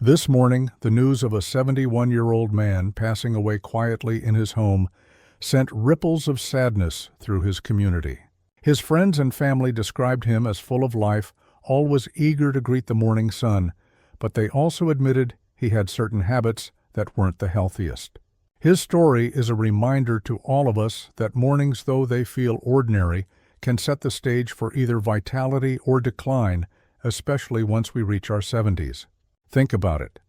This morning, the news of a 71-year-old man passing away quietly in his home sent ripples of sadness through his community. His friends and family described him as full of life, always eager to greet the morning sun, but they also admitted he had certain habits that weren't the healthiest. His story is a reminder to all of us that mornings, though they feel ordinary, can set the stage for either vitality or decline, especially once we reach our 70s. Think about it.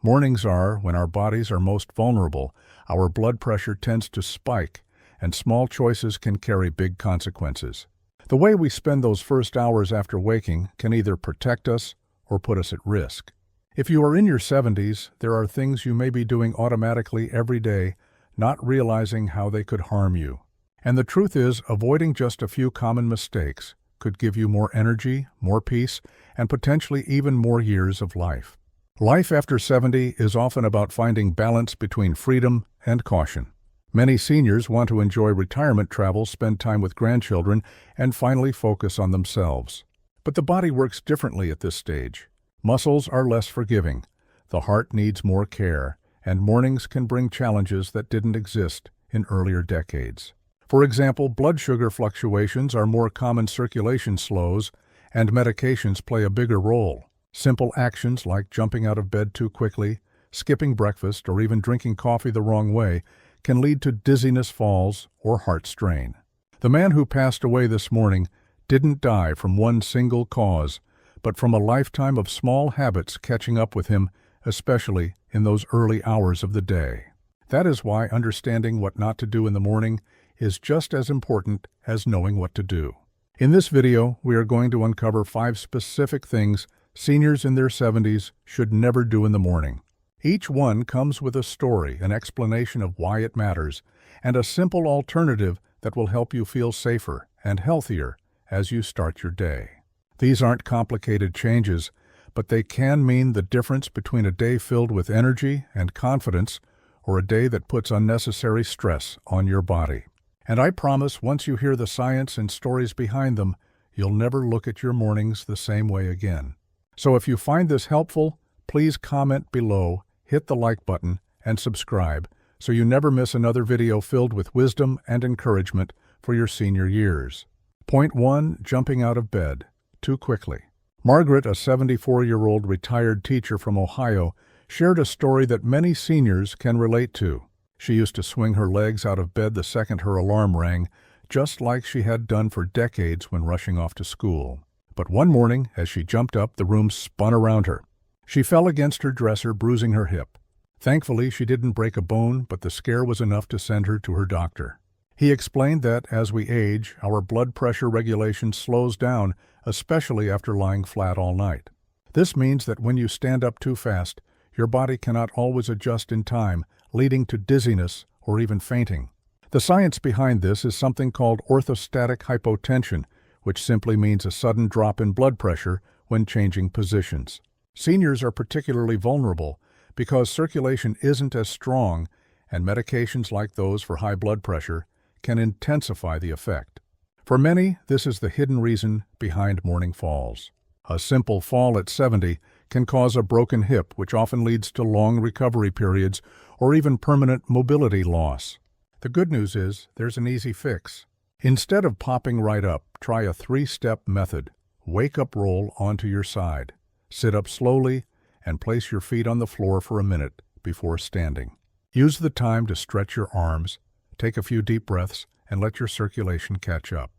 Mornings are when our bodies are most vulnerable, our blood pressure tends to spike, and small choices can carry big consequences. The way we spend those first hours after waking can either protect us or put us at risk. If you are in your 70s, there are things you may be doing automatically every day, not realizing how they could harm you. And the truth is, avoiding just a few common mistakes could give you more energy, more peace, and potentially even more years of life. Life after 70 is often about finding balance between freedom and caution. Many seniors want to enjoy retirement travel, spend time with grandchildren, and finally focus on themselves. But the body works differently at this stage. Muscles are less forgiving, the heart needs more care, and mornings can bring challenges that didn't exist in earlier decades. For example, blood sugar fluctuations are more common, circulation slows, and medications play a bigger role. Simple actions like jumping out of bed too quickly, skipping breakfast, or even drinking coffee the wrong way can lead to dizziness, falls, or heart strain. The man who passed away this morning didn't die from one single cause, but from a lifetime of small habits catching up with him, especially in those early hours of the day. That is why understanding what not to do in the morning is just as important as knowing what to do. In this video, we are going to uncover 5 specific things seniors in their 70s should never do in the morning. Each one comes with a story, an explanation of why it matters, and a simple alternative that will help you feel safer and healthier as you start your day. These aren't complicated changes, but they can mean the difference between a day filled with energy and confidence or a day that puts unnecessary stress on your body. And I promise, once you hear the science and stories behind them, you'll never look at your mornings the same way again. So if you find this helpful, please comment below, hit the like button, and subscribe so you never miss another video filled with wisdom and encouragement for your senior years. Point 1. Jumping out of bed too quickly. Margaret, a 74-year-old retired teacher from Ohio, shared a story that many seniors can relate to. She used to swing her legs out of bed the second her alarm rang, just like she had done for decades when rushing off to school. But one morning, as she jumped up, the room spun around her. She fell against her dresser, bruising her hip. Thankfully, she didn't break a bone, but the scare was enough to send her to her doctor. He explained that as we age, our blood pressure regulation slows down, especially after lying flat all night. This means that when you stand up too fast, your body cannot always adjust in time, leading to dizziness or even fainting. The science behind this is something called orthostatic hypotension, which simply means a sudden drop in blood pressure when changing positions. Seniors are particularly vulnerable because circulation isn't as strong, and medications like those for high blood pressure can intensify the effect. For many, this is the hidden reason behind morning falls. A simple fall at 70 can cause a broken hip, which often leads to long recovery periods or even permanent mobility loss. The good news is there's an easy fix. Instead of popping right up, try a 3-step method. Wake up, roll onto your side. Sit up slowly and place your feet on the floor for a minute before standing. Use the time to stretch your arms, take a few deep breaths, and let your circulation catch up.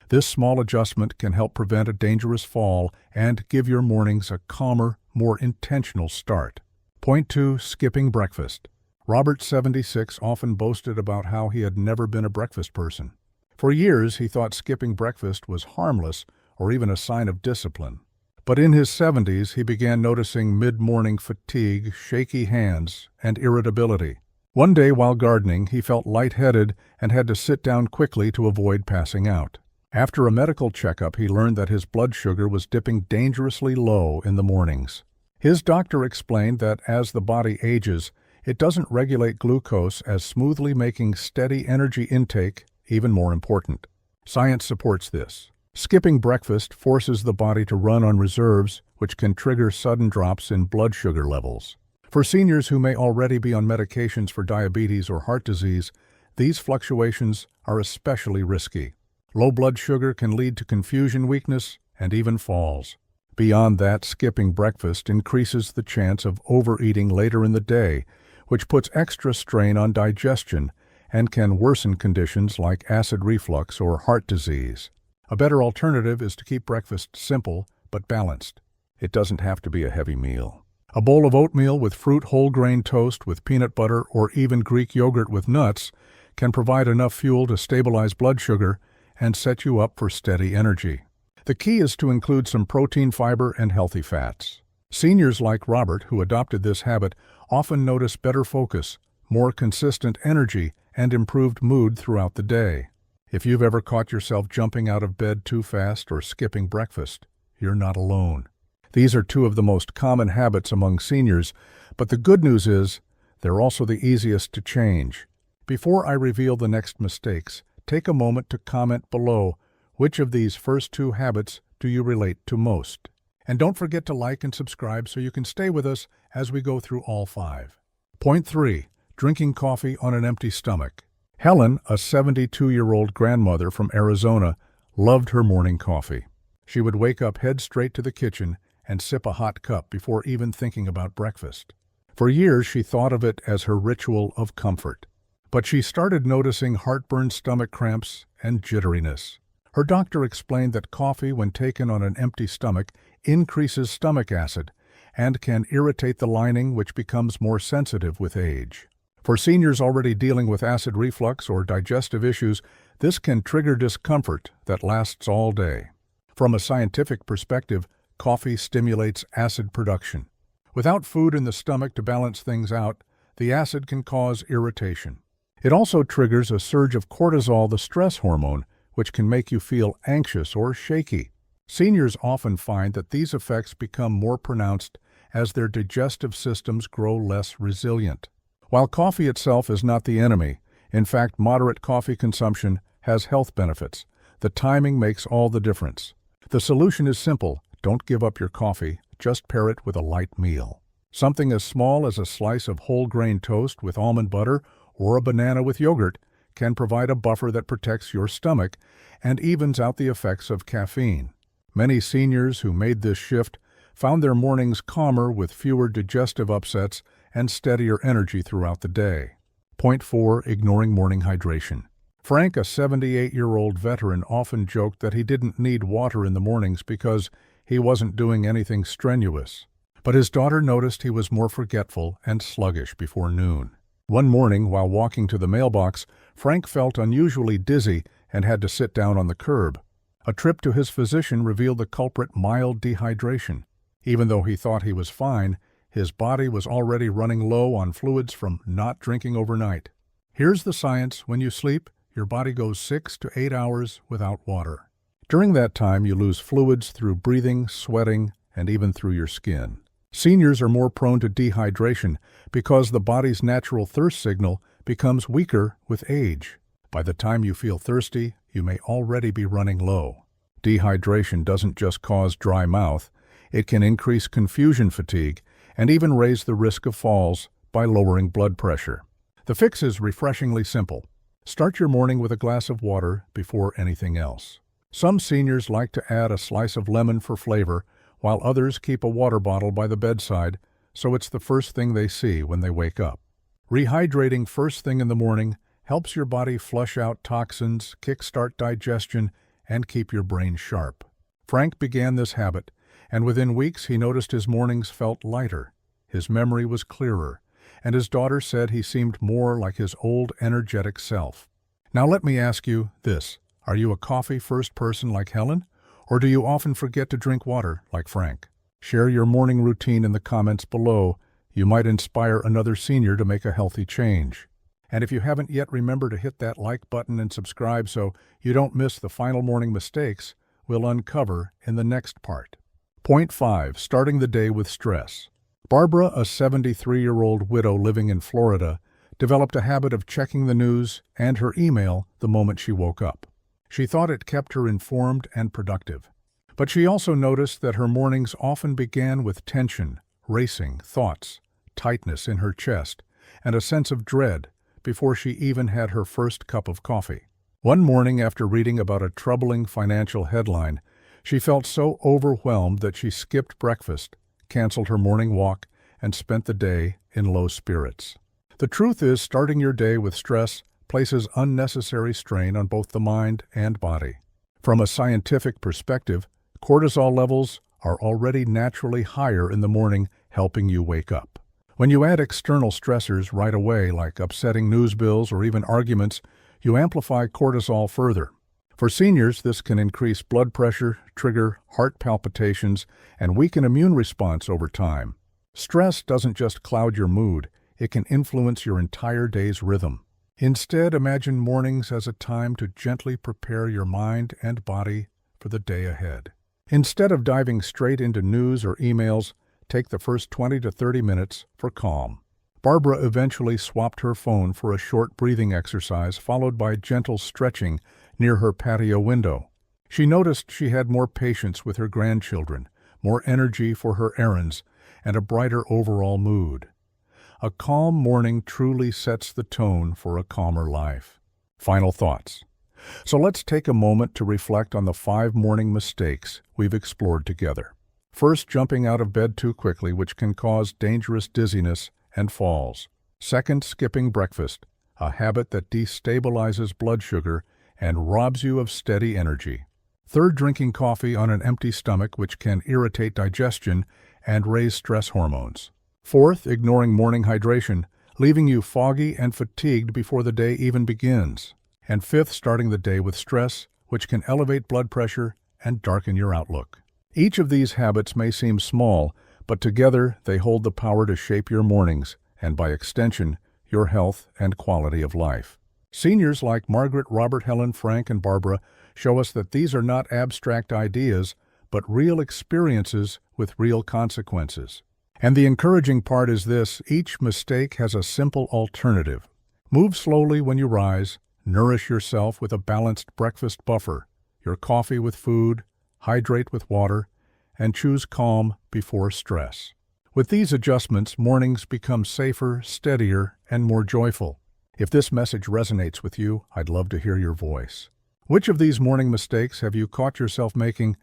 This small adjustment can help prevent a dangerous fall and give your mornings a calmer, more intentional start. Point 2. Skipping breakfast. Robert, 76, often boasted about how he had never been a breakfast person. For years, he thought skipping breakfast was harmless or even a sign of discipline. But in his 70s, he began noticing mid-morning fatigue, shaky hands, and irritability. One day while gardening, he felt lightheaded and had to sit down quickly to avoid passing out. After a medical checkup, he learned that his blood sugar was dipping dangerously low in the mornings. His doctor explained that as the body ages, it doesn't regulate glucose as smoothly, making steady energy intake even more important. Science supports this. Skipping breakfast forces the body to run on reserves, which can trigger sudden drops in blood sugar levels. For seniors who may already be on medications for diabetes or heart disease, these fluctuations are especially risky. Low blood sugar can lead to confusion, weakness, and even falls. Beyond that, skipping breakfast increases the chance of overeating later in the day, which puts extra strain on digestion and can worsen conditions like acid reflux or heart disease. A better alternative is to keep breakfast simple but balanced. It doesn't have to be a heavy meal. A bowl of oatmeal with fruit, whole grain toast with peanut butter, or even Greek yogurt with nuts can provide enough fuel to stabilize blood sugar and set you up for steady energy. The key is to include some protein, fiber, and healthy fats. Seniors like Robert, who adopted this habit, often notice better focus, more consistent energy, and improved mood throughout the day. If you've ever caught yourself jumping out of bed too fast or skipping breakfast, you're not alone. These are two of the most common habits among seniors, but the good news is they're also the easiest to change. Before I reveal the next mistakes, take a moment to comment below which of these first two habits do you relate to most. And don't forget to like and subscribe so you can stay with us as we go through all 5. Point 3. Drinking coffee on an empty stomach. Helen, a 72-year-old grandmother from Arizona, loved her morning coffee. She would wake up, head straight to the kitchen, and sip a hot cup before even thinking about breakfast. For years, she thought of it as her ritual of comfort. But she started noticing heartburn, stomach cramps, and jitteriness. Her doctor explained that coffee, when taken on an empty stomach, increases stomach acid and can irritate the lining, which becomes more sensitive with age. For seniors already dealing with acid reflux or digestive issues, this can trigger discomfort that lasts all day. From a scientific perspective, coffee stimulates acid production. Without food in the stomach to balance things out, the acid can cause irritation. It also triggers a surge of cortisol, the stress hormone, which can make you feel anxious or shaky. Seniors often find that these effects become more pronounced as their digestive systems grow less resilient. While coffee itself is not the enemy, in fact, moderate coffee consumption has health benefits. The timing makes all the difference. The solution is simple. Don't give up your coffee, just pair it with a light meal. Something as small as a slice of whole grain toast with almond butter or a banana with yogurt can provide a buffer that protects your stomach and evens out the effects of caffeine. Many seniors who made this shift found their mornings calmer with fewer digestive upsets and steadier energy throughout the day. Point 4. Ignoring morning hydration. Frank, a 78-year-old veteran, often joked that he didn't need water in the mornings because he wasn't doing anything strenuous. But his daughter noticed he was more forgetful and sluggish before noon. One morning, while walking to the mailbox, Frank felt unusually dizzy and had to sit down on the curb. A trip to his physician revealed the culprit: mild dehydration. Even though he thought he was fine, his body was already running low on fluids from not drinking overnight. Here's the science: when you sleep, your body goes 6 to 8 hours without water. During that time, you lose fluids through breathing, sweating, and even through your skin. Seniors are more prone to dehydration because the body's natural thirst signal becomes weaker with age. By the time you feel thirsty, you may already be running low. Dehydration doesn't just cause dry mouth, it can increase confusion fatigue and even raise the risk of falls by lowering blood pressure. The fix is refreshingly simple. Start your morning with a glass of water before anything else. Some seniors like to add a slice of lemon for flavor, while others keep a water bottle by the bedside, so it's the first thing they see when they wake up. Rehydrating first thing in the morning helps your body flush out toxins, kickstart digestion, and keep your brain sharp. Frank began this habit, and within weeks he noticed his mornings felt lighter, his memory was clearer, and his daughter said he seemed more like his old energetic self. Now let me ask you this: are you a coffee-first person like Helen, or do you often forget to drink water like Frank? Share your morning routine in the comments below. You might inspire another senior to make a healthy change. And if you haven't yet, remember to hit that like button and subscribe so you don't miss the final morning mistakes we'll uncover in the next part. Point 5. Starting the day with stress. Barbara, a 73-year-old widow living in Florida, developed a habit of checking the news and her email the moment she woke up. She thought it kept her informed and productive. But she also noticed that her mornings often began with tension, racing thoughts, tightness in her chest, and a sense of dread before she even had her first cup of coffee. One morning, after reading about a troubling financial headline, she felt so overwhelmed that she skipped breakfast, canceled her morning walk, and spent the day in low spirits. The truth is, starting your day with stress places unnecessary strain on both the mind and body. From a scientific perspective, cortisol levels are already naturally higher in the morning, helping you wake up. When you add external stressors right away, like upsetting news bills or even arguments, you amplify cortisol further. For seniors, this can increase blood pressure, trigger heart palpitations, and weaken immune response over time. Stress doesn't just cloud your mood, it can influence your entire day's rhythm. Instead, imagine mornings as a time to gently prepare your mind and body for the day ahead. Instead of diving straight into news or emails, take the first 20 to 30 minutes for calm. Barbara eventually swapped her phone for a short breathing exercise followed by gentle stretching near her patio window. She noticed she had more patience with her grandchildren, more energy for her errands, and a brighter overall mood. A calm morning truly sets the tone for a calmer life. Final thoughts. So let's take a moment to reflect on the 5 morning mistakes we've explored together. First, jumping out of bed too quickly, which can cause dangerous dizziness and falls. Second, skipping breakfast, a habit that destabilizes blood sugar and robs you of steady energy. Third, drinking coffee on an empty stomach, which can irritate digestion and raise stress hormones. Fourth, ignoring morning hydration, leaving you foggy and fatigued before the day even begins. And fifth, starting the day with stress, which can elevate blood pressure and darken your outlook. Each of these habits may seem small, but together they hold the power to shape your mornings and, by extension, your health and quality of life. Seniors like Margaret, Robert, Helen, Frank, and Barbara show us that these are not abstract ideas, but real experiences with real consequences. And the encouraging part is this: each mistake has a simple alternative. Move slowly when you rise, nourish yourself with a balanced breakfast buffer, your coffee with food, hydrate with water, and choose calm before stress. With these adjustments, mornings become safer, steadier, and more joyful. If this message resonates with you, I'd love to hear your voice. Which of these morning mistakes have you caught yourself making,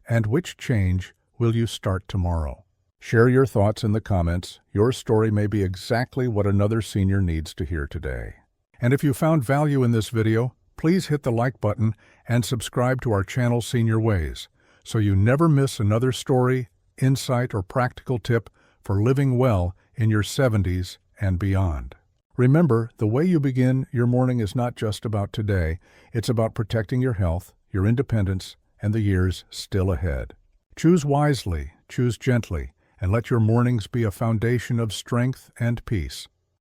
and which change will you start tomorrow? Share your thoughts in the comments. Your story may be exactly what another senior needs to hear today. And if you found value in this video, please hit the like button and subscribe to our channel Senior Ways, so you never miss another story, insight, or practical tip for living well in your 70s and beyond. Remember, the way you begin your morning is not just about today, it's about protecting your health, your independence, and the years still ahead. Choose wisely, choose gently, and let your mornings be a foundation of strength and peace.